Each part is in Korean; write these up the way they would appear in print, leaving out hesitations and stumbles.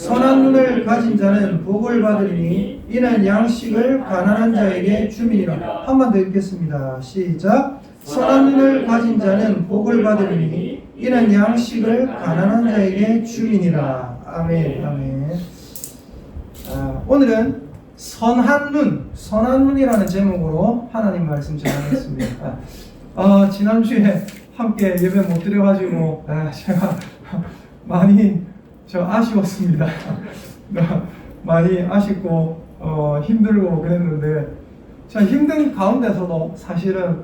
선한 눈을 가진 자는 복을 받으리니 이는 양식을 가난한 자에게 주민이라. 한 번 더 읽겠습니다. 시작. 선한 눈을 가진 자는 복을 받으리니 이는 양식을 가난한 자에게 주민이라. 아멘. 아멘. 오늘은 선한 눈이라는 제목으로 하나님 말씀 전하겠습니다. 지난주에 함께 예배 못 드려가지고 제가 많이 아쉬웠습니다. 많이 아쉽고 힘들고 그랬는데 제가 힘든 가운데서도 사실은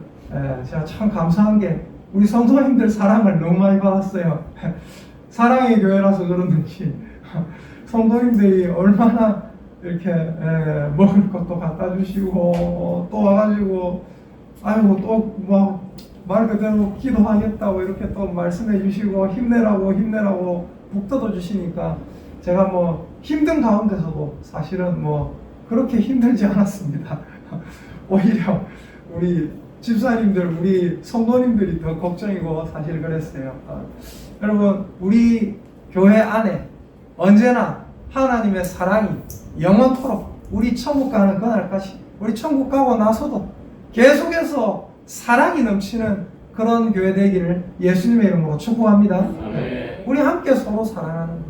제가 참 감사한 게 우리 성도님들 사랑을 너무 많이 받았어요. 사랑의 교회라서 그러는지 성도님들이 얼마나 이렇게 먹을 것도 갖다 주시고 또 와가지고 아이고 또 뭐 말 그대로 기도하겠다고 이렇게 또 말씀해 주시고 힘내라고 북돋워 주시니까 제가 뭐 힘든 가운데서도 사실은 뭐 그렇게 힘들지 않았습니다. 오히려 우리 집사님들, 우리 성도님들이 더 걱정이고 사실 그랬어요. 여러분, 우리 교회 안에 언제나 하나님의 사랑이 영원토록 우리 천국 가는 그날까지, 우리 천국 가고 나서도 계속해서 사랑이 넘치는 그런 교회 되기를 예수님의 이름으로 축복합니다. 아멘. 우리 함께 서로 사랑하는 것,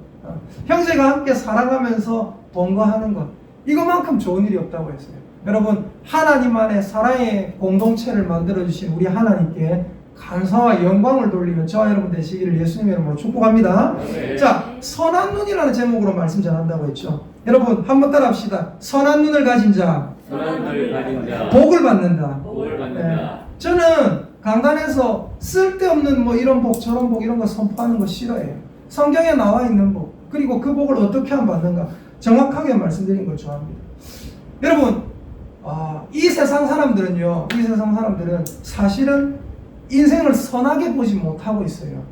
형제가 함께 사랑하면서 동거하는 것, 이것만큼 좋은 일이 없다고 했어요. 여러분, 하나님 안에 사랑의 공동체를 만들어주신 우리 하나님께 감사와 영광을 돌리는 저와 여러분 되시기를 예수님의 이름으로 축복합니다. 아멘. 자, 선한 눈이라는 제목으로 말씀 전한다고 했죠. 여러분, 한번 따라합시다. 선한 눈을 가진 자, 선한 눈을 가진 자, 복을 받는다. 복을 받는다. 저는 강단에서 쓸데없는 뭐 이런 복 저런 복 이런 거 선포하는 거 싫어해요. 성경에 나와 있는 복, 그리고 그 복을 어떻게 하면 받는가 정확하게 말씀드린 걸 좋아합니다. 여러분, 이 세상 사람들은 사실은 인생을 선하게 보지 못하고 있어요.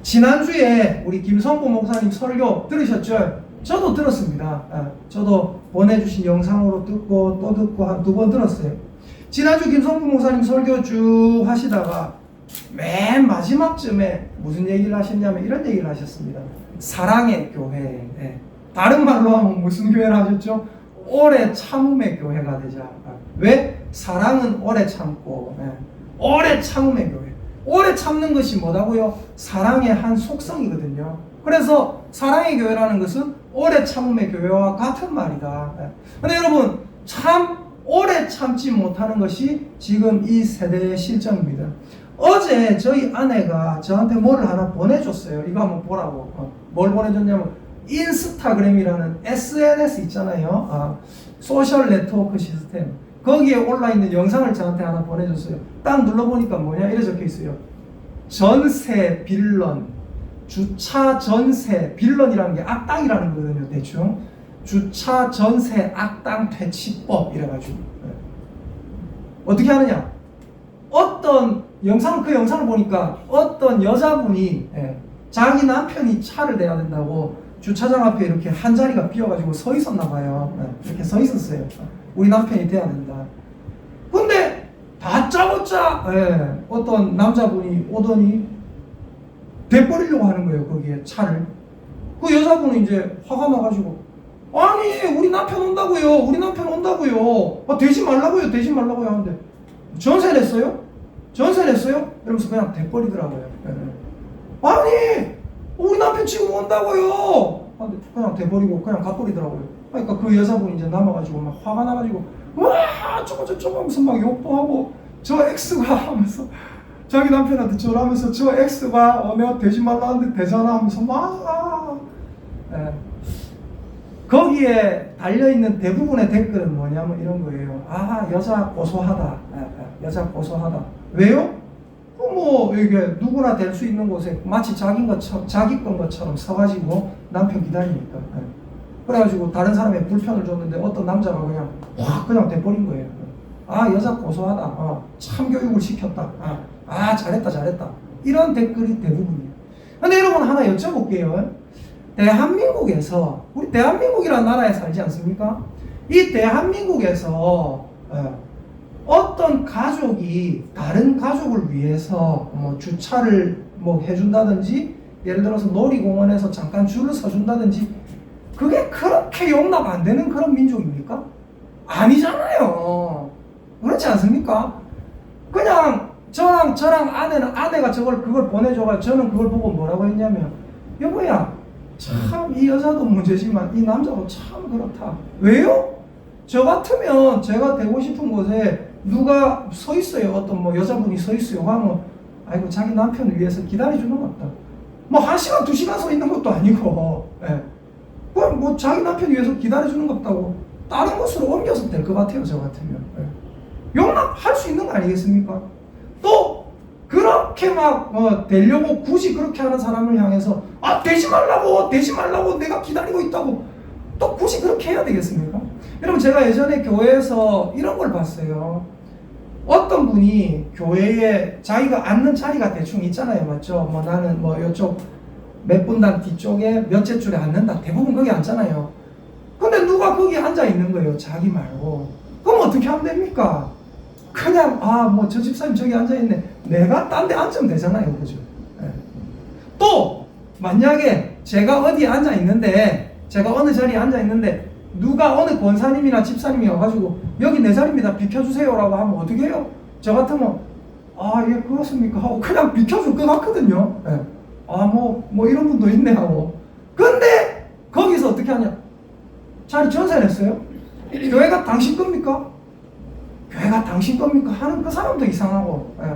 지난주에 우리 김성보 목사님 설교 들으셨죠? 저도 들었습니다. 저도 보내주신 영상으로 듣고 또 듣고 한 2번 들었어요. 지난주 김성보 목사님 설교 쭉 하시다가 맨 마지막쯤에 무슨 얘기를 하셨냐면 이런 얘기를 하셨습니다. 사랑의 교회. 다른 말로 하면 무슨 교회를 하셨죠? 오래 참음의 교회가 되자. 왜? 사랑은 오래 참고 오래 참음의 교회. 오래 참는 것이 뭐라고요? 사랑의 한 속성이거든요. 그래서 사랑의 교회라는 것은 오래 참음의 교회와 같은 말이다. 근데 여러분, 참 오래 참지 못하는 것이 지금 이 세대의 실정입니다. 어제 저희 아내가 저한테 뭐를 하나 보내줬어요. 이거 한번 보라고. 뭘 보내줬냐면 인스타그램이라는 SNS 있잖아요. 소셜 네트워크 시스템. 거기에 올라있는 영상을 저한테 하나 보내줬어요. 딱 눌러보니까 뭐냐 이래 적혀있어요. 전세 빌런, 주차 전세 빌런이라는 게 악당이라는 거거든요. 대충 주차 전세 악당 퇴치법 이래가지고 어떻게 하느냐, 어떤 영상, 그 영상을 보니까 어떤 여자분이 자기 남편이 차를 대야 된다고 주차장 앞에 이렇게 한 자리가 비어가지고 서 있었나 봐요. 이렇게 서 있었어요. 우리 남편이 돼야 된다. 근데 다짜고짜 어떤 남자분이 오더니 대버리려고 하는 거예요. 거기에 차를. 그 여자분은 이제 화가 나가지고 아니 우리 남편 온다고요. 되지 말라고요 하는데 전세 냈어요? 이러면서 그냥 대버리더라고요. 아니 우리 남편 지금 온다고요. 그냥 대버리고 그냥 가버리더라고요. 그러니까 그 여자분이 이제 남아가지고 막 화가 나가지고 와 저거 하면서 막 욕도 하고 저 X가 하면서 자기 남편한테 전화하면서 저 X가 내가 되지 말라는데 되잖아 하면서 막 거기에 달려있는 대부분의 댓글은 뭐냐면 이런 거예요. 여자 고소하다. 여자 고소하다. 왜요? 뭐 이게 누구나 될 수 있는 곳에 마치 자기 건 것처럼 서가지고 남편 기다리니까. 그래가지고 다른 사람의 불편을 줬는데 어떤 남자가 그냥 돼버린 거예요. 여자 고소하다. 참교육을 시켰다. 잘했다. 이런 댓글이 대부분이에요. 근데 여러분 하나 여쭤볼게요. 대한민국에서, 우리 대한민국이라는 나라에 살지 않습니까? 이 대한민국에서 어떤 가족이 다른 가족을 위해서 주차를 해준다든지, 예를 들어서 놀이공원에서 잠깐 줄을 서준다든지, 그게 그렇게 용납 안 되는 그런 민족입니까? 아니잖아요. 그렇지 않습니까? 그냥 저랑 아내가 그걸 보내줘가 저는 그걸 보고 뭐라고 했냐면, 여보야, 참 이 여자도 문제지만 이 남자도 참 그렇다. 왜요? 저 같으면 제가 되고 싶은 곳에 누가 서 있어요. 어떤 뭐 여자분이 서 있어요. 하면 아이고 자기 남편을 위해서 기다려주는 것 같다. 뭐 1시간 2시간 서 있는 것도 아니고, 예. 뭐 자기 남편 위해서 기다려주는 것 같다고 다른 곳으로 옮겨서 될 것 같아요. 저 같으면. 예. 용납할 수 있는 거 아니겠습니까? 또 그렇게 막 되려고 굳이 그렇게 하는 사람을 향해서 되지 말라고 내가 기다리고 있다고 또 굳이 그렇게 해야 되겠습니까? 여러분, 제가 예전에 교회에서 이런 걸 봤어요. 어떤 분이 교회에 자기가 앉는 자리가 대충 있잖아요. 맞죠? 뭐 나는 뭐 이쪽 몇 분단 뒤쪽에 몇째 줄에 앉는다. 대부분 거기 앉잖아요. 근데 누가 거기 앉아 있는 거예요. 자기 말고. 그럼 어떻게 하면 됩니까? 그냥 뭐 저 집사님 저기 앉아 있네. 내가 딴 데 앉으면 되잖아요. 그죠? 네. 또 만약에 제가 어디에 앉아 있는데, 제가 어느 자리에 앉아 있는데 누가 어느 권사님이나 집사님이 와가지고 여기 내 자리입니다. 비켜주세요라고 하면 어떻게 해요? 저 같으면 예 그렇습니까 하고 그냥 비켜줄 것 같거든요. 네. 뭐 이런 분도 있네 하고. 근데 거기서 어떻게 하냐? 자리 전세냈어요? 교회가 당신 겁니까? 교회가 당신 겁니까? 하는 그 사람도 이상하고, 예.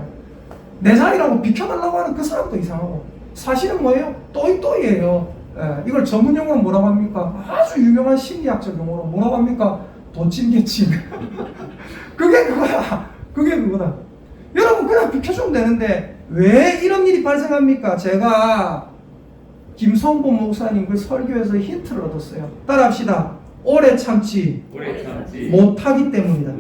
내 자리라고 비켜달라고 하는 그 사람도 이상하고. 사실은 뭐예요? 또이또이예요. 예. 이걸 전문 용어로 뭐라고 합니까? 아주 유명한 심리학적 용어로 뭐라고 합니까? 도찐개찐. 그게 그거야. 그게 그거다. 여러분, 그냥 비켜주면 되는데 왜 이런 일이 발생합니까? 제가 김성보 목사님 그 설교에서 힌트를 얻었어요. 따라합시다. 오래 참지 못하기 때문이다.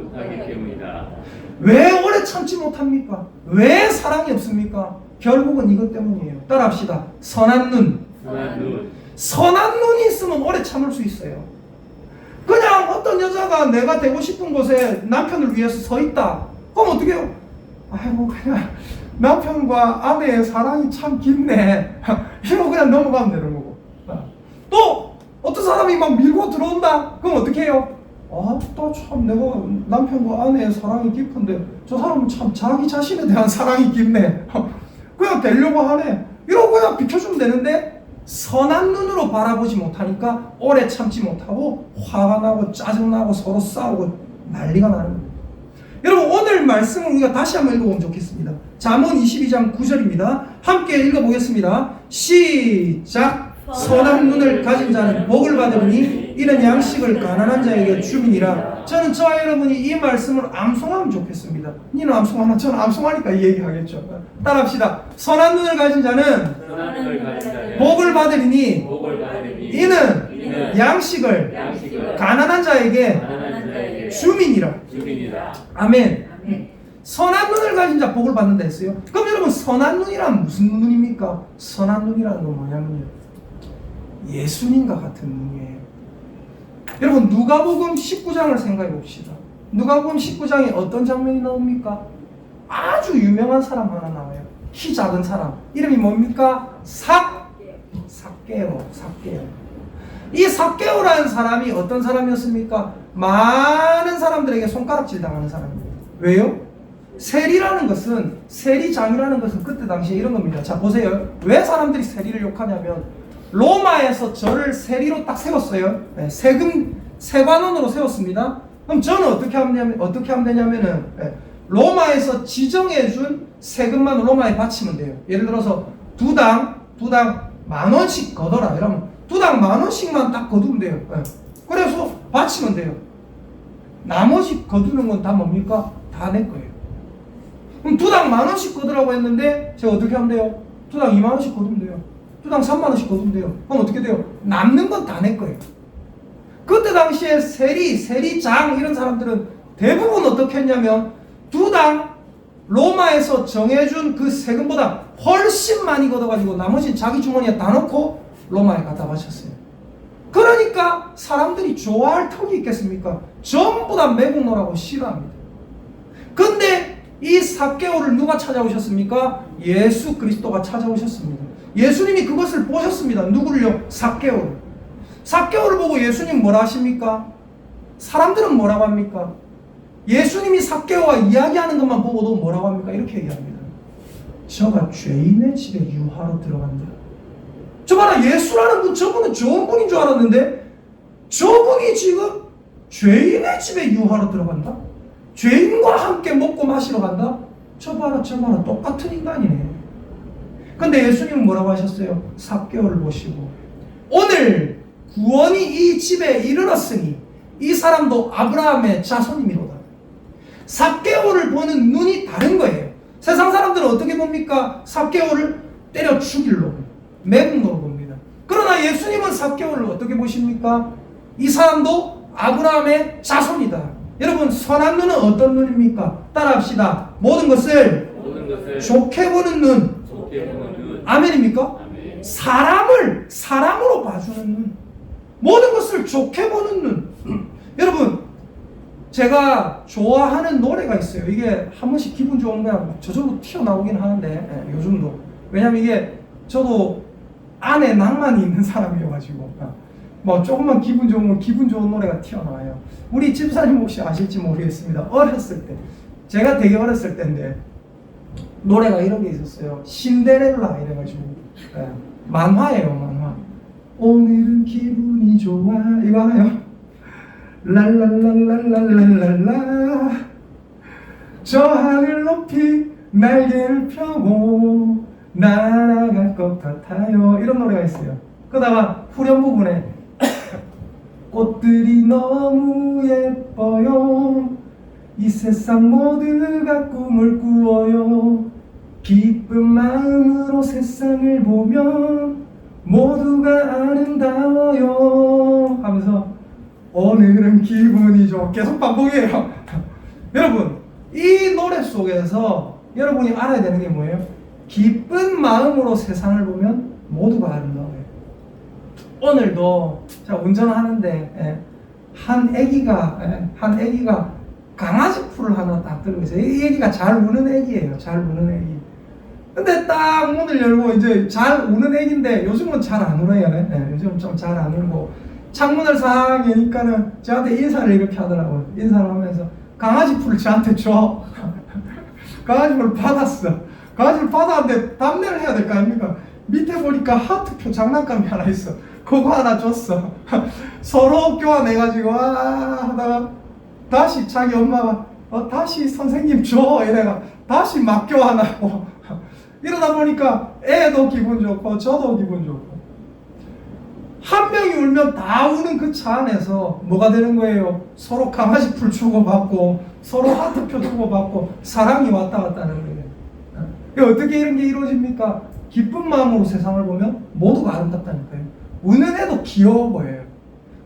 왜 오래 참지 못합니까? 왜 사랑이 없습니까? 결국은 이것 때문이에요. 따라합시다. 선한 눈. 선한 눈이 있으면 오래 참을 수 있어요. 그냥 어떤 여자가 내가 되고 싶은 곳에 남편을 위해서 서 있다. 그럼 어떻게 해요? 아이고 그냥 남편과 아내의 사랑이 참 깊네. 이러고 그냥 넘어가면 되는 거고. 또 어떤 사람이 막 밀고 들어온다. 그럼 어떻게 해요? 또 참 내가 남편과 아내의 사랑이 깊은데 저 사람은 참 자기 자신에 대한 사랑이 깊네. 그냥 되려고 하네. 이러고 그냥 비켜주면 되는데 선한 눈으로 바라보지 못하니까 오래 참지 못하고 화가 나고 짜증나고 서로 싸우고 난리가 나는 거예요. 여러분, 오늘 말씀을 우리가 다시 한번 읽어보면 좋겠습니다. 잠언 22장 9절입니다. 함께 읽어보겠습니다. 시작. 선한 눈을 가진 자는 복을 받으니 이는 양식을 가난한 자에게 줌이니라. 저는 저와 여러분이 이 말씀을 암송하면 좋겠습니다. 니는 암송하나? 저는 암송하니까 이 얘기하겠죠. 따라합시다. 선한 눈을 가진 자는 복을 받으리니 이는 양식을 가난한 자에게 줌이니라. 아멘. 선한 눈을 가진 자 복을 받는다 했어요. 그럼 여러분, 선한 눈이란 무슨 눈입니까? 선한 눈이라는 건 뭐냐면요, 예수님과 같은 눈이에요. 여러분, 누가복음 19장을 생각해 봅시다. 누가복음 19장에 어떤 장면이 나옵니까? 아주 유명한 사람 하나 나와요. 키 작은 사람. 이름이 뭡니까? 삭개오. 이 삭개오라는 사람이 어떤 사람이었습니까? 많은 사람들에게 손가락질 당하는 사람입니다. 왜요? 세리장이라는 것은 그때 당시에 이런 겁니다. 자, 보세요. 왜 사람들이 세리를 욕하냐면, 로마에서 저를 세리로 딱 세웠어요. 네, 세관원으로 세웠습니다. 그럼 저는 어떻게 하면 되냐면은, 로마에서 지정해준 세금만 로마에 바치면 돼요. 예를 들어서 두당 10,000원씩 거둬라 이러면 두당 10,000원씩만 딱 거두면 돼요. 그래서 바치면 돼요. 나머지 거두는 건 다 뭡니까? 다 내 거예요. 그럼 두당 10,000원씩 거두라고 했는데 제가 어떻게 하면 돼요? 두당 20,000원씩 거두면 돼요. 두당 30,000원씩 거두면 돼요. 그럼 어떻게 돼요? 남는 건 다 내 거예요. 그때 당시에 세리장 이런 사람들은 대부분 어떻게 했냐면 두당 로마에서 정해준 그 세금보다 훨씬 많이 걷어가지고 나머지는 자기 주머니에 다 넣고 로마에 갖다 바쳤어요. 그러니까 사람들이 좋아할 턱이 있겠습니까? 전부 다 매국노라고 싫어합니다. 근데 이 삭개오를 누가 찾아오셨습니까? 예수 그리스도가 찾아오셨습니다. 예수님이 그것을 보셨습니다. 누구를요? 삭개오를. 삭개오를 보고 예수님 뭐라 하십니까? 사람들은 뭐라고 합니까? 예수님이 삭개오와 이야기하는 것만 보고도 뭐라고 합니까? 이렇게 얘기합니다. 저가 죄인의 집에 유하러 들어간다. 저 봐라, 예수라는 분, 저분은 좋은 분인 줄 알았는데 저분이 지금 죄인의 집에 유하러 들어간다? 죄인과 함께 먹고 마시러 간다? 저 봐라, 똑같은 인간이네. 근데 예수님은 뭐라고 하셨어요? 삭개오를 보시고 오늘 구원이 이 집에 이르렀으니 이 사람도 아브라함의 자손이미로다. 삭개오를 보는 눈이 다른 거예요. 세상 사람들은 어떻게 봅니까? 삭개오를 때려 죽일 놈, 매국노로 봅니다. 그러나 예수님은 삭개오를 어떻게 보십니까? 이 사람도 아브라함의 자손이다. 여러분, 선한 눈은 어떤 눈입니까? 따라합시다. 모든 것을 좋게 보는 눈. 아멘입니까? 아멘. 사람을 사람으로 봐주는 눈. 모든 것을 좋게 보는 눈. 여러분, 제가 좋아하는 노래가 있어요. 이게 한 번씩 기분 좋은 거야 저절로 튀어나오긴 하는데 요즘도. 왜냐면 이게 저도 안에 낭만이 있는 사람이어가지고 뭐 조금만 기분 좋으면 기분 좋은 노래가 튀어나와요. 우리 집사님 혹시 아실지 모르겠습니다. 어렸을 때, 제가 되게 어렸을 때인데 노래가 이런 게 있었어요. 신데렐라 이래가지고 만화예요, 만화. 오늘은 기분이 좋아 이거 알아요? 랄랄랄랄랄랄랄라 저 하늘 높이 날개를 펴고 날아갈 것 같아요. 이런 노래가 있어요. 그러다가 후렴 부분에 꽃들이 너무 예뻐요. 이 세상 모두가 꿈을 꾸어요. 기쁜 마음으로 세상을 보면 모두가 아름다워요 하면서 오늘은 기분이 좋아 계속 반복이에요. 여러분, 이 노래 속에서 여러분이 알아야 되는 게 뭐예요? 기쁜 마음으로 세상을 보면 모두가 아름다워요. 오늘도 제가 운전하는데 한 애기가 강아지 풀을 하나 딱 들고 있어요. 이 애기가 잘 우는 애기예요. 잘 우는 애기. 근데 딱 문을 열고 이제 잘 우는 애기인데 요즘은 잘 안 울어요. 요즘 좀 잘 안 울고 창문을 싹 여니까는 저한테 인사를 이렇게 하더라고요. 인사를 하면서 강아지 풀을 저한테 줘. 강아지 풀을 받았어. 강아지를 받았는데 답례를 해야 될 거 아닙니까? 밑에 보니까 하트표 장난감이 하나 있어. 그거 하나 줬어. 서로 교환해가지고 하다가 다시 자기 엄마가 다시 선생님 줘 이래가 다시 막 교환하고 이러다 보니까 애도 기분 좋고 저도 기분 좋고 한 명이 울면 다 우는 그 차 안에서 뭐가 되는 거예요? 서로 강아지 풀 주고받고 서로 하트표 주고받고 사랑이 왔다 갔다 하는 거예요. 어떻게 이런 게 이루어집니까? 기쁜 마음으로 세상을 보면 모두가 아름답다니까요. 우는 애도 귀여워 보여요.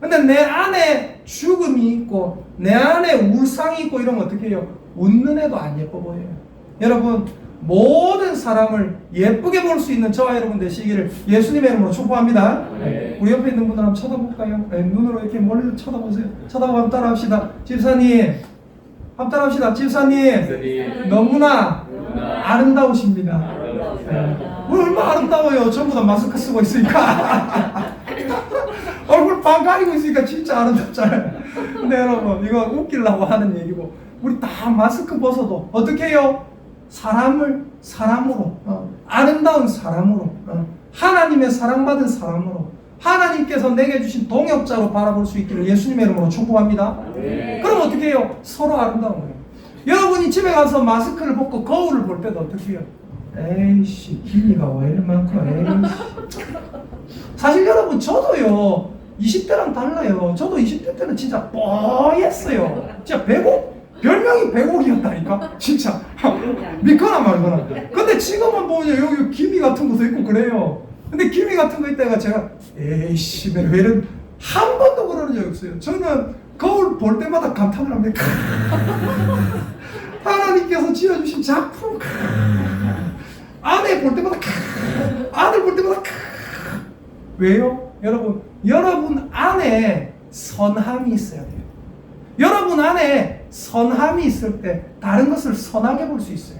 근데 내 안에 죽음이 있고 내 안에 울상이 있고 이러면 어떻게 해요? 웃는 애도 안 예뻐 보여요. 여러분, 모든 사람을 예쁘게 볼 수 있는 저와 여러분 되시기를 예수님의 이름으로 축복합니다. 네. 우리 옆에 있는 분들 한번 쳐다볼까요? 눈으로 이렇게 멀리서 쳐다보세요. 쳐다보면 따라합시다. 집사님, 한번 따라합시다. 집사님, 너무나 아름다우십니다. 우리 얼마나 아름다워요. 전부 다 마스크 쓰고 있으니까 얼굴 반 가리고 있으니까 진짜 아름답잖아요. 근데 여러분, 이거 웃기려고 하는 얘기고 우리 다 마스크 벗어도 어떻게 해요? 사람을 사람으로 아름다운 사람으로 하나님의 사랑받은 사람으로 하나님께서 내게 주신 동역자로 바라볼 수 있기를 예수님의 이름으로 축복합니다. 네. 그럼 어떻게 해요? 서로 아름다운 거예요. 여러분이 집에 가서 마스크를 벗고 거울을 볼 때도 어떻게 해요? 에이씨, 기미가 왜 이리 많고, 에이씨. 사실 여러분, 저도요 20대랑 달라요. 저도 20대 때는 진짜 뽀였어요. 진짜 별명이 백옥이었다니까. 진짜 믿거나 말거나. 근데 지금은 보면 여기 기미 같은 것도 있고 그래요. 근데 기미 같은 거 있다가 제가 에이씨 왜 이런 한 번도 그러는 적이 없어요. 저는 거울 볼 때마다 감탄을 합니다. 하나님께서 지어주신 작품. 아내 볼 때마다 아들 볼 때마다 왜요? 여러분 안에 선함이 있어야 돼요. 여러분 안에 선함이 있을 때 다른 것을 선하게 볼 수 있어요.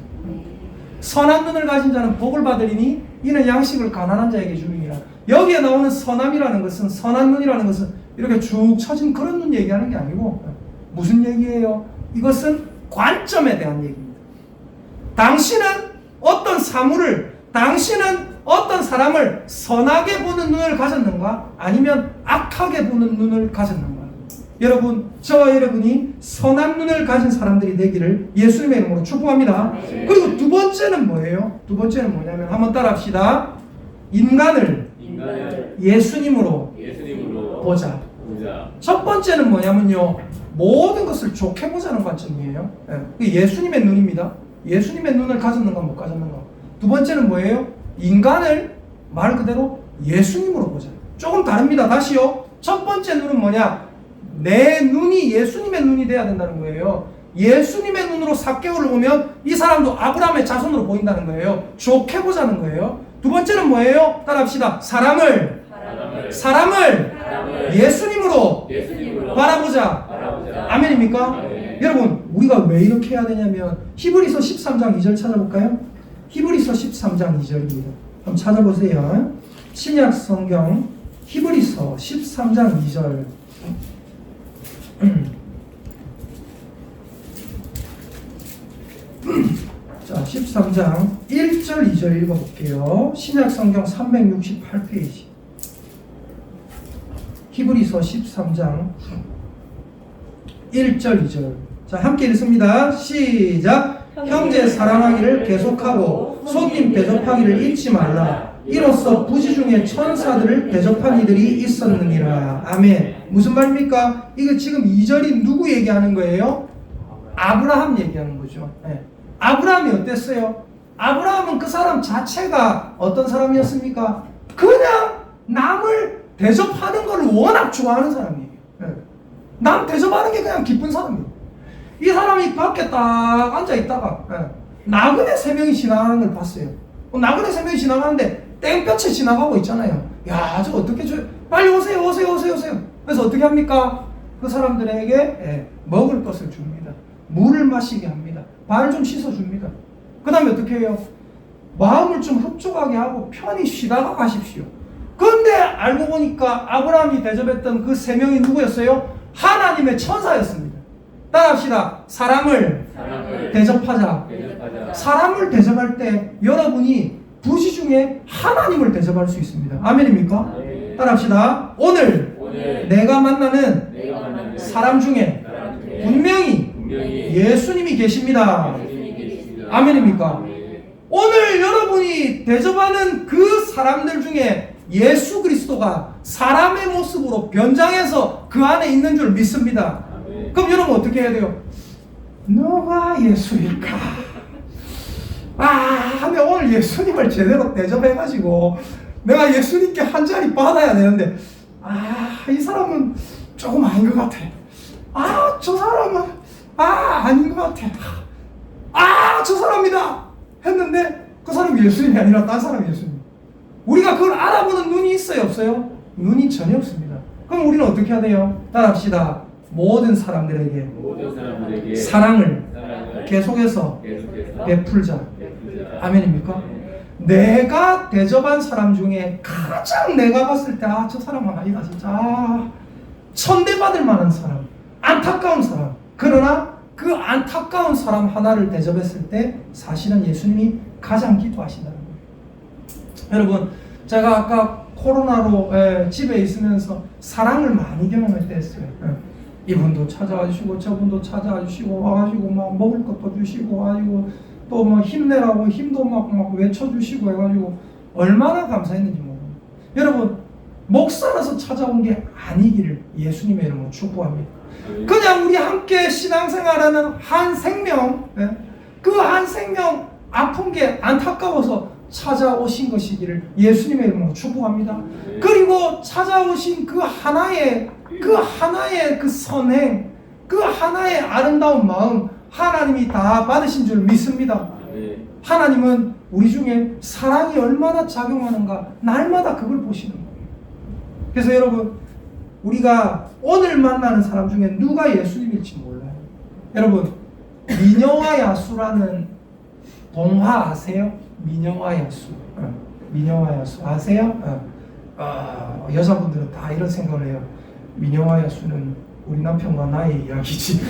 선한 눈을 가진 자는 복을 받으리니 이는 양식을 가난한 자에게 주느니라. 여기에 나오는 선함이라는 것은, 선한 눈이라는 것은 이렇게 쭉 처진 그런 눈 얘기하는 게 아니고 무슨 얘기예요? 이것은 관점에 대한 얘기입니다. 당신은 어떤 사물을, 당신은 어떤 사람을 선하게 보는 눈을 가졌는가? 아니면 악하게 보는 눈을 가졌는가? 여러분, 저와 여러분이 선한 눈을 가진 사람들이 되기를 예수님의 이름으로 축복합니다. 그리고 두 번째는 뭐예요? 두 번째는 뭐냐면 한번 따라합시다. 인간을 예수님으로 보자. 첫 번째는 뭐냐면요, 모든 것을 좋게 보자는 관점이에요. 예수님의 눈입니다. 예수님의 눈을 가졌는가 못 가졌는가. 두 번째는 뭐예요? 인간을 말 그대로 예수님으로 보자. 조금 다릅니다. 다시요. 첫 번째 눈은 뭐냐? 내 눈이 예수님의 눈이 돼야 된다는 거예요. 예수님의 눈으로 삭개오를 보면 이 사람도 아브라함의 자손으로 보인다는 거예요. 좋게 보자는 거예요. 두 번째는 뭐예요? 따라합시다. 사람을 예수님으로 바라보자. 아멘입니까? 여러분, 우리가 왜 이렇게 해야 되냐면 히브리서 13장 2절 찾아볼까요? 히브리서 13장 2절입니다. 한번 찾아보세요. 신약 성경 히브리서 13장 2절. 자, 13장 1절 2절 읽어볼게요. 신약 성경 368페이지. 히브리서 13장 1절 2절. 자, 함께 읽습니다. 시작. 형제 사랑하기를 계속하고 손님 대접하기를 잊지 말라. 이로써 부지 중에 천사들을 대접한 이들이 있었느니라. 아멘. 무슨 말입니까? 이거 지금 2절이 누구 얘기하는 거예요? 아브라함 얘기하는 거죠. 네. 아브라함이 어땠어요? 아브라함은 그 사람 자체가 어떤 사람이었습니까? 그냥 남을 대접하는 걸 워낙 좋아하는 사람이에요. 네. 남 대접하는 게 그냥 기쁜 사람이에요. 이 사람이 밖에 딱 앉아 있다가 나그네 3명이 지나가는 걸 봤어요. 나그네 3명이 지나가는데 땡볕에 지나가고 있잖아요. 야, 저 어떻게 빨리 오세요. 그래서 어떻게 합니까? 그 사람들에게 먹을 것을 줍니다. 물을 마시게 합니다. 발 좀 씻어줍니다. 그 다음에 어떻게 해요? 마음을 좀 흡족하게 하고 편히 쉬다가 가십시오. 그런데 알고 보니까 아브라함이 대접했던 그 3명이 누구였어요? 하나님의 천사였습니다. 따라합시다. 사람을 대접하자. 사람을 대접할 때 여러분이 부지 중에 하나님을 대접할 수 있습니다. 아멘입니까? 따라합시다. 오늘 내가 만나는 사람 중에 분명히 예수님이 계십니다. 아멘입니까? 오늘 여러분이 대접하는 그 사람들 중에 예수 그리스도가 사람의 모습으로 변장해서 그 안에 있는 줄 믿습니다. 그럼 여러분 어떻게 해야 돼요? 누가 예수일까? 근데 오늘 예수님을 제대로 대접해가지고 내가 예수님께 한 자리 받아야 되는데 이 사람은 조금 아닌 것 같아. 저 사람은 아닌 것 같아. 저 사람이다 했는데 그 사람이 예수님이 아니라 딴 사람이 예수님. 우리가 그걸 알아보는 눈이 있어요, 없어요? 눈이 전혀 없습니다. 그럼 우리는 어떻게 해야 돼요? 따라합시다. 모든 사람들에게 사랑을 계속해서 베풀자. 아멘입니까? 내가 대접한 사람 중에 가장 내가 봤을 때 저 사람은 아니다 진짜 천대받을 만한 사람, 안타까운 사람. 그러나 그 안타까운 사람 하나를 대접했을 때 사실은 예수님이 가장 기뻐하신다는 거예요. 여러분, 제가 아까 코로나로 집에 있으면서 사랑을 많이 경험할 때였어요. 이분도 찾아와 주시고 저분도 찾아와 주시고 와가지고 막 먹을 것도 주시고 와가지고 또 막 힘내라고 힘도 막 외쳐주시고 해가지고 얼마나 감사했는지 모릅니다. 여러분, 목사라서 찾아온 게 아니기를 예수님의 이름으로 축복합니다. 그냥 우리 함께 신앙생활하는 한 생명, 그 한 생명 아픈 게 안타까워서 찾아오신 것이기를 예수님의 이름으로 축복합니다. 그리고 찾아오신 그 하나의 그 선행, 그 하나의 아름다운 마음 하나님이 다 받으신 줄 믿습니다. 하나님은 우리 중에 사랑이 얼마나 작용하는가 날마다 그걸 보시는 거예요. 그래서 여러분, 우리가 오늘 만나는 사람 중에 누가 예수님일지 몰라요. 여러분, 미녀와 야수라는 동화 아세요? 미녀와 야수. 미녀와 야수 아세요? 여자분들은 다 이런 생각을 해요. 민영화 야수는 우리 남편과 나의 이야기지.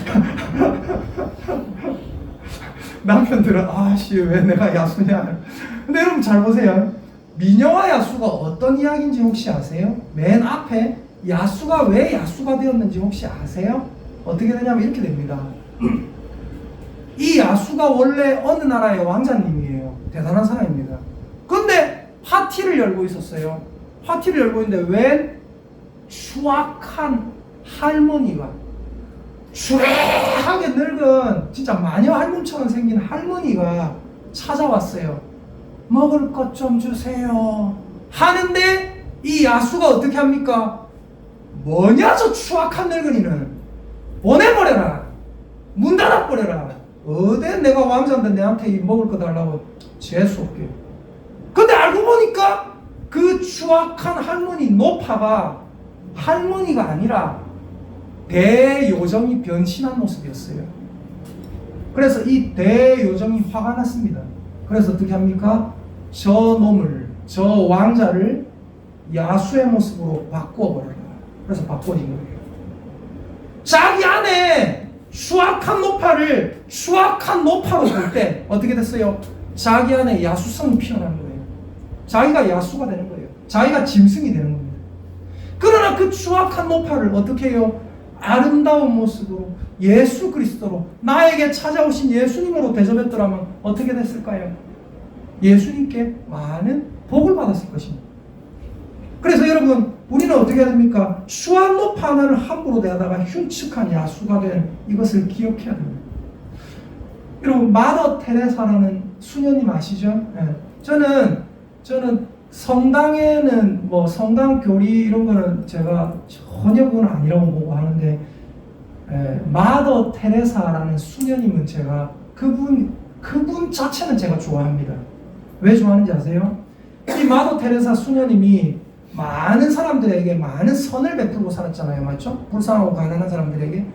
남편들은 아씨 왜 내가 야수냐. 근데 여러분 잘 보세요. 민영화 야수가 어떤 이야기인지 혹시 아세요? 맨 앞에 야수가 왜 야수가 되었는지 혹시 아세요? 어떻게 되냐면 이렇게 됩니다. 이 야수가 원래 어느 나라의 왕자님이에요. 대단한 사람입니다. 근데 파티를 열고 있었어요. 파티를 열고 있는데 웬 추악한 할머니가, 추레하게 늙은 진짜 마녀 할멈처럼 생긴 할머니가 찾아왔어요. 먹을 것 좀 주세요 하는데 이 야수가 어떻게 합니까? 뭐냐 저 추악한 늙은이는, 보내버려라, 문 닫아버려라, 어디 내가 왕자인데 내한테 이 먹을 거 달라고 재수없게. 근데 알고 보니까 그 추악한 할머니 노파가 할머니가 아니라 대요정이 변신한 모습이었어요. 그래서 이 대요정이 화가 났습니다. 그래서 어떻게 합니까? 저 놈을, 저 왕자를 야수의 모습으로 바꾸어버려라. 그래서 바꿔진 거예요. 자기 안에 추악한 노파를 추악한 노파로 볼 때 어떻게 됐어요? 자기 안에 야수성이 피어나는 거예요. 자기가 야수가 되는 거예요. 자기가 짐승이 되는 겁니다. 그러나 그 추악한 노파를 어떻게 해요? 아름다운 모습으로 예수 그리스도로 나에게 찾아오신 예수님으로 대접했더라면 어떻게 됐을까요? 예수님께 많은 복을 받았을 것입니다. 그래서 여러분 우리는 어떻게 해야 됩니까? 추한 노파 하나를 함부로 대하다가 흉측한 야수가 된 이것을 기억해야 됩니다. 여러분 마더 테레사라는 수녀님 아시죠? 네. 저는 성당에는 뭐 성당 교리 이런 거는 제가 전혀 그건 아니라고 보고 하는데, 마더 테레사라는 수녀님은 제가 그분 자체는 제가 좋아합니다. 왜 좋아하는지 아세요? 이 마더 테레사 수녀님이 많은 사람들에게 많은 선을 베풀고 살았잖아요. 맞죠? 불쌍하고 가난한 사람들에게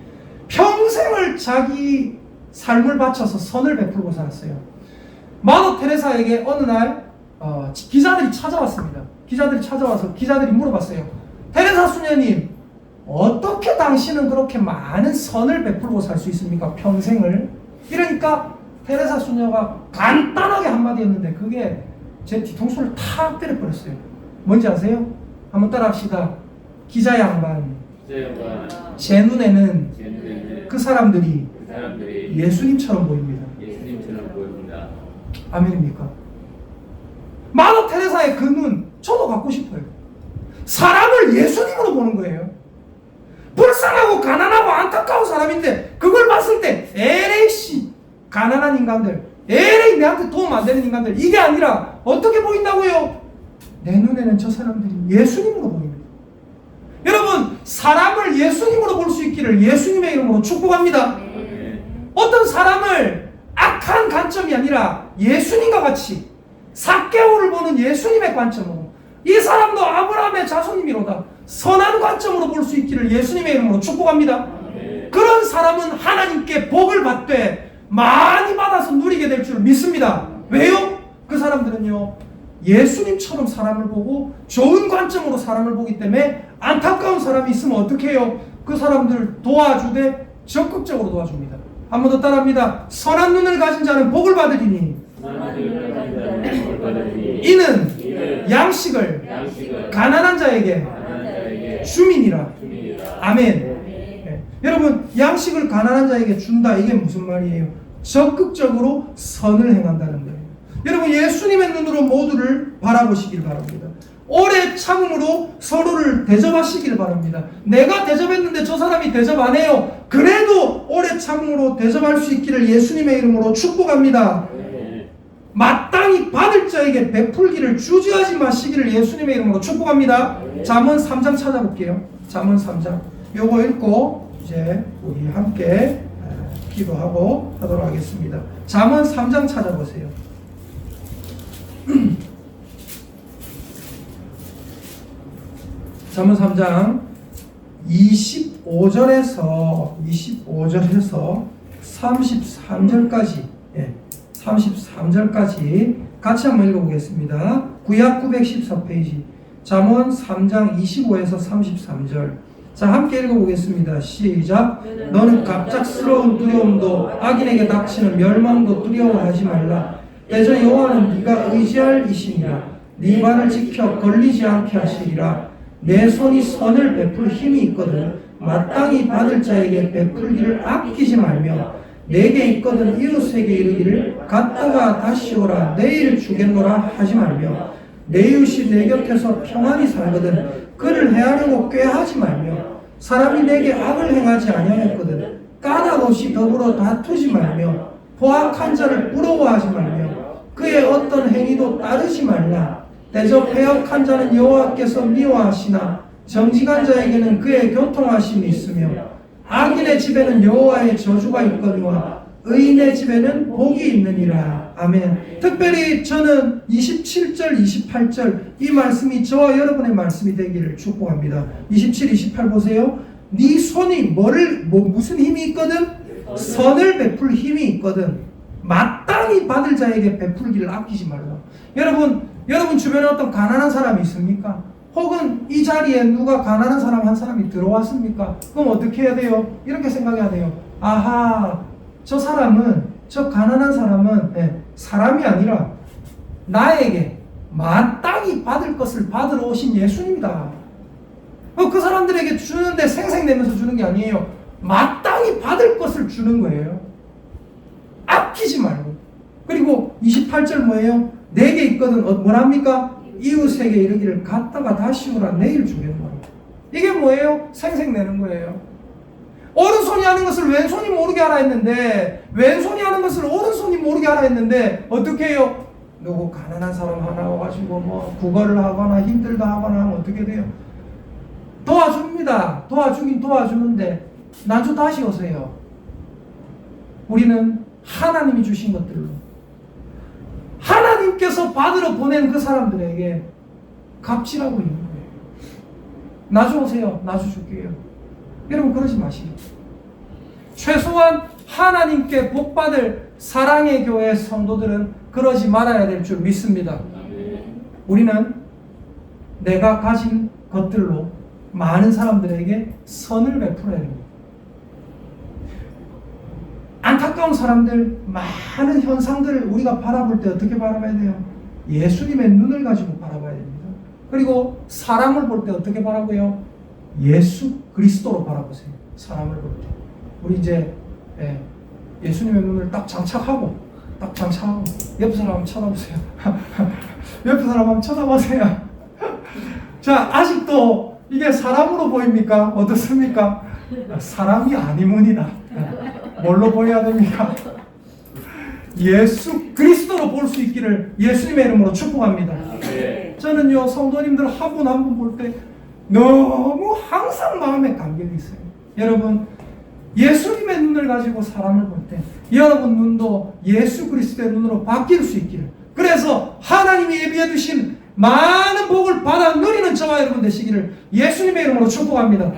평생을 자기 삶을 바쳐서 선을 베풀고 살았어요. 마더 테레사에게 어느 날 기자들이 찾아왔습니다. 기자들이 찾아와서 기자들이 물어봤어요. 테레사 수녀님, 어떻게 당신은 그렇게 많은 선을 베풀고 살 수 있습니까? 평생을. 이러니까 테레사 수녀가 간단하게 한마디 했는데 그게 제 뒤통수를 탁 때려버렸어요. 뭔지 아세요? 한번 따라합시다. 기자 양반, 제 눈에는 그 사람들이 예수님처럼 보입니다. 아멘입니까? 마더 테레사의 그 눈, 저도 갖고 싶어요. 사람을 예수님으로 보는 거예요. 불쌍하고 가난하고 안타까운 사람인데 그걸 봤을 때 에레이 씨, 가난한 인간들, 에레이 내한테 도움 안 되는 인간들, 이게 아니라 어떻게 보인다고요? 내 눈에는 저 사람들이 예수님으로 보입니다. 여러분, 사람을 예수님으로 볼 수 있기를 예수님의 이름으로 축복합니다. 어떤 사람을 악한 관점이 아니라 예수님과 같이 삭개오를 보는 예수님의 관점으로, 이 사람도 아브라함의 자손이미로다, 선한 관점으로 볼 수 있기를 예수님의 이름으로 축복합니다. 그런 사람은 하나님께 복을 받되 많이 받아서 누리게 될 줄 믿습니다. 왜요? 그 사람들은요, 예수님처럼 사람을 보고 좋은 관점으로 사람을 보기 때문에 안타까운 사람이 있으면 어떻게 해요? 그 사람들 도와주되 적극적으로 도와줍니다. 한 번 더 따라합니다. 선한 눈을 가진 자는 복을 받으리니 이는 양식을 가난한 자에게 주민이라. 아멘. 네. 여러분, 양식을 가난한 자에게 준다, 이게 무슨 말이에요? 적극적으로 선을 행한다는 거예요. 여러분, 예수님의 눈으로 모두를 바라보시길 바랍니다. 오래 참음으로 서로를 대접하시길 바랍니다. 내가 대접했는데 저 사람이 대접 안 해요. 그래도 오래 참음으로 대접할 수 있기를 예수님의 이름으로 축복합니다. 마땅히 받을 자에게 베풀기를 주저하지 마시기를 예수님의 이름으로 축복합니다. 잠언 3장 찾아볼게요. 잠언 3장. 요거 읽고 이제 우리 함께 기도하고 하도록 하겠습니다. 잠언 3장 찾아보세요. 잠언 3장 25절에서 33절까지, 33절까지 같이 한번 읽어보겠습니다. 구약 914페이지. 잠언 3장 25에서 33절. 자, 함께 읽어보겠습니다. 시작. 너는 갑작스러운 두려움도 악인에게 닥치는 멸망도 두려워하지 말라. 대저 여호와는 네가 의지할 이시니라. 네 발을 지켜 걸리지 않게 하시리라. 내 손이 선을 베풀 힘이 있거든 마땅히 받을 자에게 베풀기를 아끼지 말며 내게 있거든 이웃에게 이르기를 갔다가 다시 오라 내일 주겠노라 하지 말며 내 이웃이 내 곁에서 평안히 살거든 그를 해하려고 꾀하지 말며 사람이 내게 악을 행하지 아니하였거든 까닭 없이 더불어 다투지 말며 포악한 자를 부러워하지 말며 그의 어떤 행위도 따르지 말라. 대저 패역한 자는 여호와께서 미워하시나 정직한 자에게는 그의 교통하심이 있으며 악인의 집에는 여호와의 저주가 있거니와 의인의 집에는 복이 있느니라. 아멘. 특별히 저는 27절 28절 이 말씀이 저와 여러분의 말씀이 되기를 축복합니다. 27, 28 보세요. 네 손이 무슨 힘이 있거든? 선을 베풀 힘이 있거든 마땅히 받을 자에게 베풀기를 아끼지 말라. 여러분 주변에 어떤 가난한 사람이 있습니까? 혹은 이 자리에 누가 가난한 사람 한 사람이 들어왔습니까? 그럼 어떻게 해야 돼요? 이렇게 생각해야 돼요. 아하, 저 가난한 사람은 사람이 아니라 나에게 마땅히 받을 것을 받으러 오신 예수님이다. 그 사람들에게 주는데 생색내면서 주는 게 아니에요. 마땅히 받을 것을 주는 거예요. 아끼지 말고. 그리고 28절 뭐예요? 내게 있거든 뭐랍니까? 이웃에게 이르기를 갔다가 다시 오라 내일 주겠노라. 이게 뭐예요? 생색내는 거예요. 오른손이 하는 것을 왼손이 모르게 하라 했는데 왼손이 하는 것을 오른손이 모르게 하라 했는데 어떻게 해요? 누구 가난한 사람 하나 와가지고 뭐 구걸을 하거나 힘들다 하거나 하면 어떻게 돼요? 도와줍니다. 도와주긴 도와주는데 나중 다시 오세요. 우리는 하나님이 주신 것들로 하나님께서 받으러 보낸 그 사람들에게 갑질하고 있는 거예요. 나중 오세요. 나중 줄게요. 여러분 그러지 마시고 최소한 하나님께 복받을 사랑의 교회 성도들은 그러지 말아야 될 줄 믿습니다. 우리는 내가 가진 것들로 많은 사람들에게 선을 베풀어야 됩니다. 안타까운 사람들, 많은 현상들을 우리가 바라볼 때 어떻게 바라봐야 돼요? 예수님의 눈을 가지고 바라봐야 됩니다. 그리고 사람을 볼 때 어떻게 바라보요? 예수 그리스도로 바라보세요. 사람을 볼 때. 우리 이제 예수님의 눈을 딱 장착하고 옆 사람 한번 쳐다보세요. 옆 사람 한번 쳐다보세요. 자, 아직도 이게 사람으로 보입니까? 어떻습니까? 사람이 아니문이다. 뭘로 보여야 됩니까? 예수 그리스도로 볼 수 있기를 예수님의 이름으로 축복합니다. 저는요 성도님들 한 분 한 분 볼 때 너무 항상 마음에 감격이 있어요. 여러분 예수님의 눈을 가지고 사람을 볼 때 여러분 눈도 예수 그리스도의 눈으로 바뀔 수 있기를, 그래서 하나님이 예비해 두신 많은 복을 받아 누리는 저와 여러분 되시기를 예수님의 이름으로 축복합니다.